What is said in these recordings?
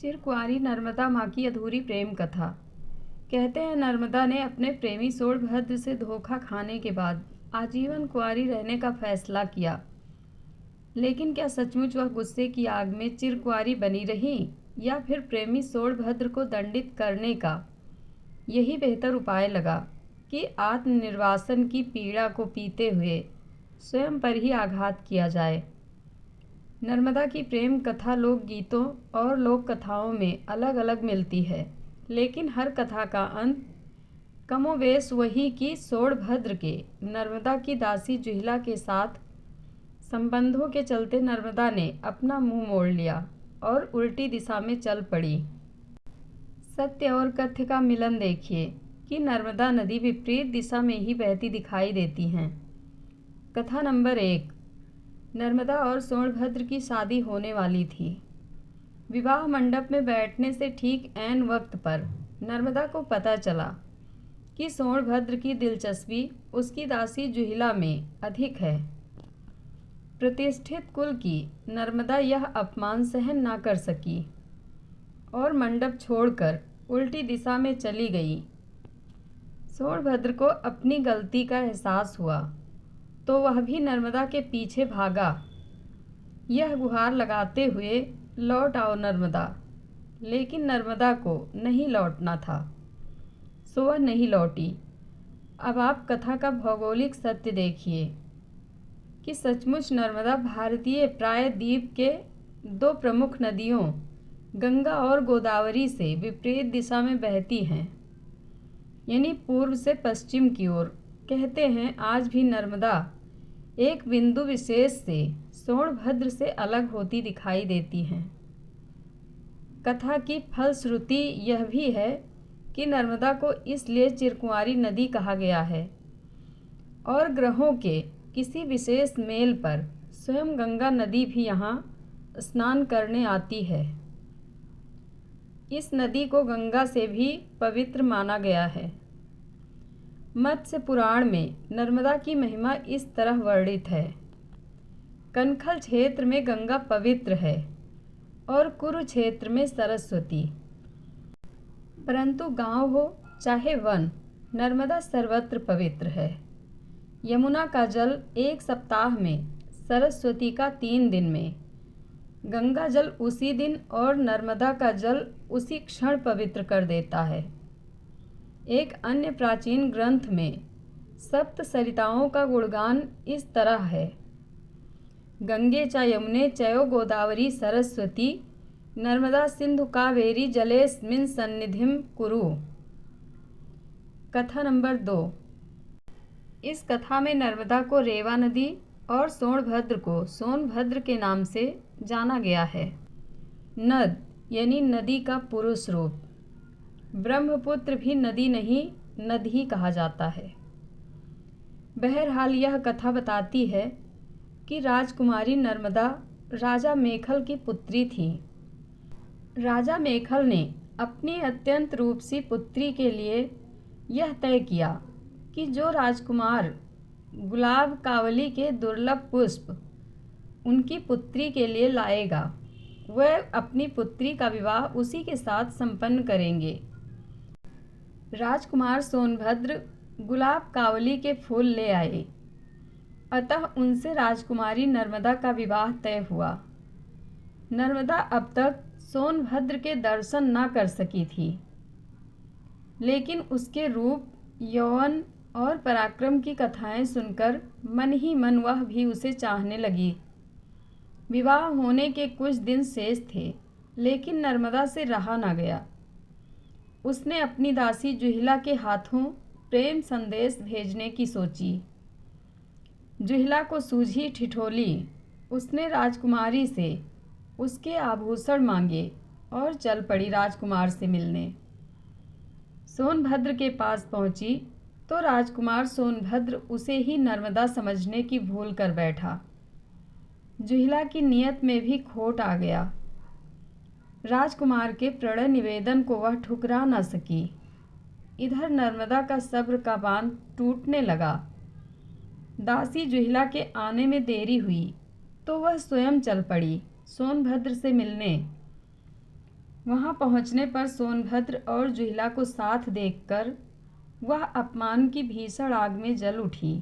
चिरकुंवारी नर्मदा माँ की अधूरी प्रेम कथा। कहते हैं नर्मदा ने अपने प्रेमी सोड़भद्र से धोखा खाने के बाद आजीवन कुंवारी रहने का फैसला किया। लेकिन क्या सचमुच वह गुस्से की आग में चिरकुंवारी बनी रही, या फिर प्रेमी सोड़भद्र को दंडित करने का यही बेहतर उपाय लगा कि आत्मनिर्वासन की पीड़ा को पीते हुए स्वयं पर ही आघात किया जाए। नर्मदा की प्रेम कथा लोकगीतों और लोक कथाओं में अलग अलग मिलती है, लेकिन हर कथा का अंत कमोवेश वही कि सोड़भद्र के नर्मदा की दासी जुहिला के साथ संबंधों के चलते नर्मदा ने अपना मुंह मोड़ लिया और उल्टी दिशा में चल पड़ी। सत्य और कथ्य का मिलन देखिए कि नर्मदा नदी विपरीत दिशा में ही बहती दिखाई देती हैं। कथा नंबर 1। नर्मदा और सोड़भद्र की शादी होने वाली थी। विवाह मंडप में बैठने से ठीक ऐन वक्त पर नर्मदा को पता चला कि सोड़भद्र की दिलचस्पी उसकी दासी जुहिला में अधिक है। प्रतिष्ठित कुल की नर्मदा यह अपमान सहन ना कर सकी और मंडप छोड़कर उल्टी दिशा में चली गई। सोड़भद्र को अपनी गलती का एहसास हुआ तो वह भी नर्मदा के पीछे भागा, यह गुहार लगाते हुए, लौट आओ नर्मदा। लेकिन नर्मदा को नहीं लौटना था, सो वह नहीं लौटी। अब आप कथा का भौगोलिक सत्य देखिए कि सचमुच नर्मदा भारतीय प्रायद्वीप के दो प्रमुख नदियों गंगा और गोदावरी से विपरीत दिशा में बहती हैं, यानी पूर्व से पश्चिम की ओर। कहते हैं आज भी नर्मदा एक बिंदु विशेष से सोड़भद्र से अलग होती दिखाई देती हैं। कथा की फलश्रुति यह भी है कि नर्मदा को इसलिए चिरकुंवारी नदी कहा गया है और ग्रहों के किसी विशेष मेल पर स्वयं गंगा नदी भी यहाँ स्नान करने आती है। इस नदी को गंगा से भी पवित्र माना गया है। मत्स्य पुराण में नर्मदा की महिमा इस तरह वर्णित है। कनखल क्षेत्र में गंगा पवित्र है और कुरुक्षेत्र में सरस्वती। परंतु गांव हो चाहे वन, नर्मदा सर्वत्र पवित्र है। यमुना का जल एक सप्ताह में, सरस्वती का 3 दिन में, गंगा जल उसी दिन और नर्मदा का जल उसी क्षण पवित्र कर देता है। एक अन्य प्राचीन ग्रंथ में सप्त सरिताओं का गुणगान इस तरह है। गंगे च यमुने चयो गोदावरी सरस्वती, नर्मदा सिंधु कावेरी जलेस्मिन् सन्निधिं कुरु। कथा नंबर 2। इस कथा में नर्मदा को रेवा नदी और सोड़भद्र को सोनभद्र के नाम से जाना गया है। नद यानी नदी का पुरुष रूप। ब्रह्मपुत्र भी नदी नहीं, नद ही कहा जाता है। बहरहाल यह कथा बताती है कि राजकुमारी नर्मदा राजा मेखल की पुत्री थी। राजा मेखल ने अपनी अत्यंत रूपसी पुत्री के लिए यह तय किया कि जो राजकुमार गुलाब कावली के दुर्लभ पुष्प उनकी पुत्री के लिए लाएगा, वह अपनी पुत्री का विवाह उसी के साथ संपन्न करेंगे। राजकुमार सोनभद्र गुलाब कावली के फूल ले आए, अतः उनसे राजकुमारी नर्मदा का विवाह तय हुआ। नर्मदा अब तक सोनभद्र के दर्शन न कर सकी थी, लेकिन उसके रूप, यौवन और पराक्रम की कथाएं सुनकर मन ही मन वह भी उसे चाहने लगी। विवाह होने के कुछ दिन शेष थे, लेकिन नर्मदा से रहा न गया। उसने अपनी दासी जुहिला के हाथों प्रेम संदेश भेजने की सोची। जुहिला को सूझी ठिठोली। उसने राजकुमारी से उसके आभूषण मांगे और चल पड़ी राजकुमार से मिलने। सोनभद्र के पास पहुंची तो राजकुमार सोनभद्र उसे ही नर्मदा समझने की भूल कर बैठा। जुहिला की नीयत में भी खोट आ गया। राजकुमार के प्रणय निवेदन को वह ठुकरा न सकी। इधर नर्मदा का सब्र का बांध टूटने लगा। दासी जुहिला के आने में देरी हुई तो वह स्वयं चल पड़ी सोनभद्र से मिलने। वहां पहुंचने पर सोनभद्र और जुहिला को साथ देखकर वह अपमान की भीषण आग में जल उठी।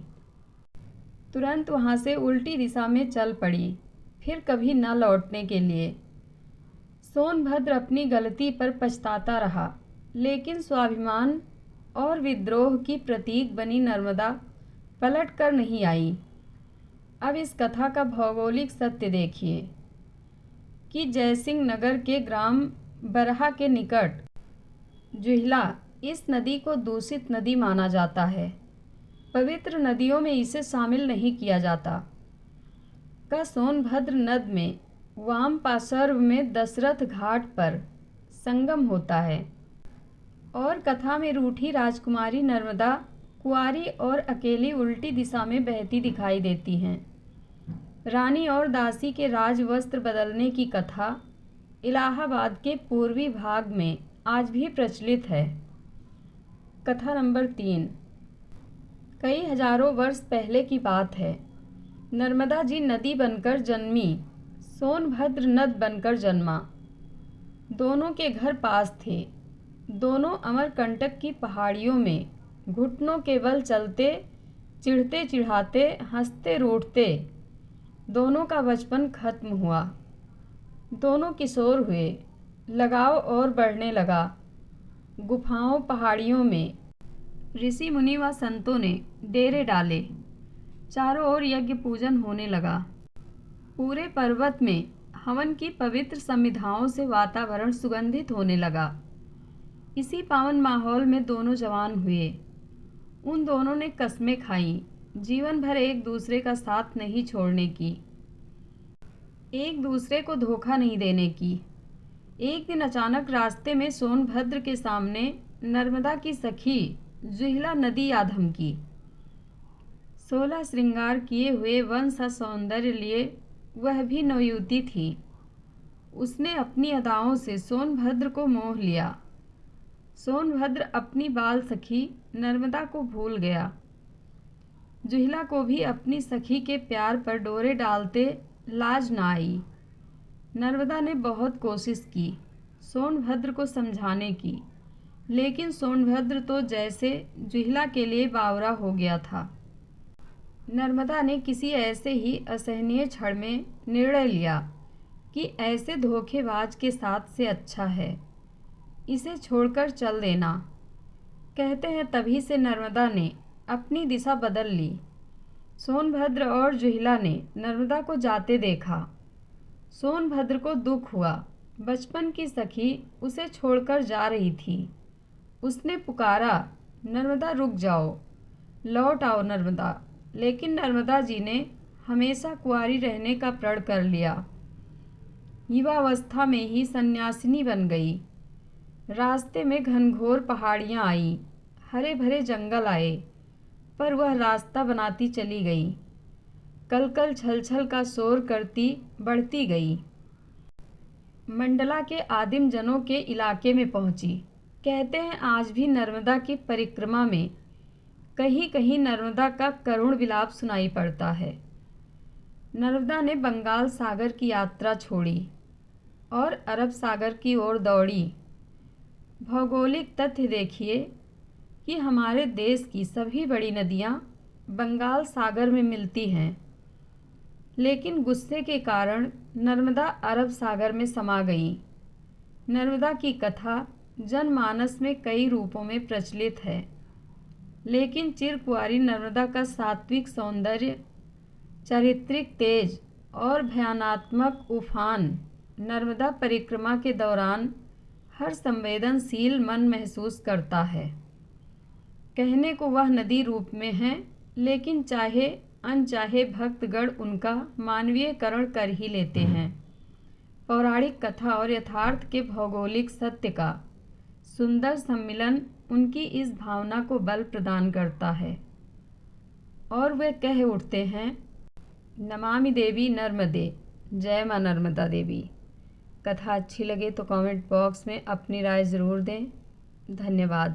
तुरंत वहां से उल्टी दिशा में चल पड़ी, फिर कभी न लौटने के लिए। सोनभद्र अपनी गलती पर पछताता रहा, लेकिन स्वाभिमान और विद्रोह की प्रतीक बनी नर्मदा पलट कर नहीं आई। अब इस कथा का भौगोलिक सत्य देखिए कि जयसिंह नगर के ग्राम बरहा के निकट जुहिला इस नदी को दूषित नदी माना जाता है। पवित्र नदियों में इसे शामिल नहीं किया जाता। का सोनभद्र नद में वामपार्श्व में दशरथ घाट पर संगम होता है और कथा में रूठी राजकुमारी नर्मदा कुंवारी और अकेली उल्टी दिशा में बहती दिखाई देती हैं। रानी और दासी के राज वस्त्र बदलने की कथा इलाहाबाद के पूर्वी भाग में आज भी प्रचलित है। कथा नंबर 3। कई हजारों वर्ष पहले की बात है। नर्मदा जी नदी बनकर जन्मी, सोनभद्र नद बनकर जन्मा। दोनों के घर पास थे। दोनों अमरकंटक की पहाड़ियों में घुटनों के बल चलते, चिढ़ते चिढ़ाते, हंसते रूठते दोनों का बचपन खत्म हुआ। दोनों किशोर हुए। लगाव और बढ़ने लगा। गुफाओं पहाड़ियों में ऋषि मुनि व संतों ने डेरे डाले। चारों ओर यज्ञ पूजन होने लगा। पूरे पर्वत में हवन की पवित्र समिधाओं से वातावरण सुगंधित होने लगा। इसी पावन माहौल में दोनों जवान हुए। उन दोनों ने कस्में खाई, जीवन भर एक दूसरे का साथ नहीं छोड़ने की, एक दूसरे को धोखा नहीं देने की। एक दिन अचानक रास्ते में सोनभद्र के सामने नर्मदा की सखी जुहिला नदी आ धमकी। 16 श्रृंगार किए हुए वंश सौंदर्य लिए वह भी नवयुवती थी। उसने अपनी अदाओं से सोनभद्र को मोह लिया। सोनभद्र अपनी बाल सखी नर्मदा को भूल गया। जुहिला को भी अपनी सखी के प्यार पर डोरे डालते लाज न आई। नर्मदा ने बहुत कोशिश की सोनभद्र को समझाने की, लेकिन सोनभद्र तो जैसे जुहिला के लिए बावरा हो गया था। नर्मदा ने किसी ऐसे ही असहनीय क्षण में निर्णय लिया कि ऐसे धोखेबाज के साथ से अच्छा है इसे छोड़कर चल देना। कहते हैं तभी से नर्मदा ने अपनी दिशा बदल ली। सोनभद्र और जुहिला ने नर्मदा को जाते देखा। सोनभद्र को दुख हुआ। बचपन की सखी उसे छोड़कर जा रही थी। उसने पुकारा, नर्मदा रुक जाओ, लौट आओ नर्मदा। लेकिन नर्मदा जी ने हमेशा कुंवारी रहने का प्रण कर लिया। युवावस्था में ही सन्यासिनी बन गई। रास्ते में घनघोर पहाड़ियाँ आई, हरे भरे जंगल आए, पर वह रास्ता बनाती चली गई। कलकल छल छल का शोर करती बढ़ती गई। मंडला के आदिम जनों के इलाके में पहुंची। कहते हैं आज भी नर्मदा की परिक्रमा में कहीं कहीं नर्मदा का करुण विलाप सुनाई पड़ता है। नर्मदा ने बंगाल सागर की यात्रा छोड़ी और अरब सागर की ओर दौड़ी। भौगोलिक तथ्य देखिए कि हमारे देश की सभी बड़ी नदियाँ बंगाल सागर में मिलती हैं, लेकिन गुस्से के कारण नर्मदा अरब सागर में समा गई। नर्मदा की कथा जनमानस में कई रूपों में प्रचलित है, लेकिन चिरकुंवारी नर्मदा का सात्विक सौंदर्य, चारित्रिक तेज और भयानात्मक उफान नर्मदा परिक्रमा के दौरान हर संवेदनशील मन महसूस करता है। कहने को वह नदी रूप में है, लेकिन चाहे अनचाहे भक्तगण उनका मानवीयकरण कर ही लेते हैं। पौराणिक कथा और यथार्थ के भौगोलिक सत्य का सुंदर सम्मिलन उनकी इस भावना को बल प्रदान करता है और वे कह उठते हैं, नमामि देवी नर्मदे, जय मां नर्मदा देवी। कथा अच्छी लगे तो कमेंट बॉक्स में अपनी राय ज़रूर दें। धन्यवाद।